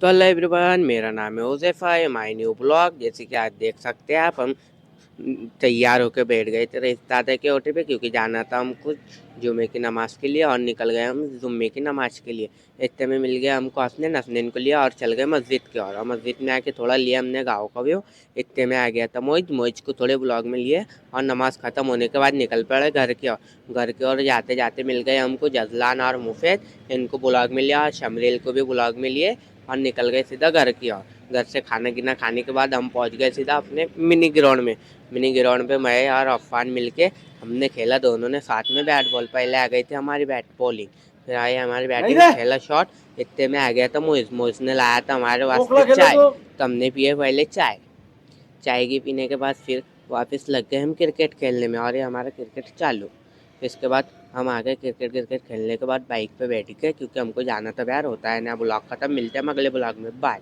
तो hello everyone, मेरा नाम है उज़ैफ़ा, ये माय न्यू ब्लॉग। जैसे कि आज देख सकते हैं आप, हम तैयार होकर बैठ गए थे रिश्तेदार के ओटे पे, क्योंकि जाना था हमको जुमे की नमाज़ के लिए। और निकल गए हम जुम्मे की नमाज़ के लिए। इतने में मिल गया हमको हसनैन। हसनैन को लिया और चल गए मस्जिद की ओर। और मस्जिद में आके थोड़ा लिया हमने गाँव का व्यू। इतने में आ गया था मोइज को थोड़े ब्लॉग में लिए। और नमाज़ ख़त्म होने के बाद निकल पड़े घर की ओर। घर की ओर जाते जाते मिल गए हमको जजलान और मुफेद। इनको ब्लॉग में लिया और शमरील को भी ब्लॉग में लिए और निकल गए सीधा घर की ओर। घर से खाना गिना खाने के बाद हम पहुंच गए सीधा अपने मिनी ग्राउंड में। मिनी ग्राउंड पे मैं और अफ़ान मिलके हमने खेला, दोनों ने साथ में बैट बॉल। पहले आ गई थी हमारी बैट बॉलिंग, फिर आई हमारी बैटिंग, खेला शॉट। इतने में आ गया था मोइज ने लाया था हमारे वास्ते चाय। तो हमने पिए पहले चाय। चाय की पीने के बाद फिर वापस लग गए हम क्रिकेट खेलने में, और ये हमारा क्रिकेट चालू। इसके बाद हम आ गए क्रिकेट खेलने के बाद बाइक पे बैठ गए, क्योंकि हमको जाना था यार, होता है ना ब्लॉग खत्म। मिलते हैं हम अगले ब्लॉग में, बाय।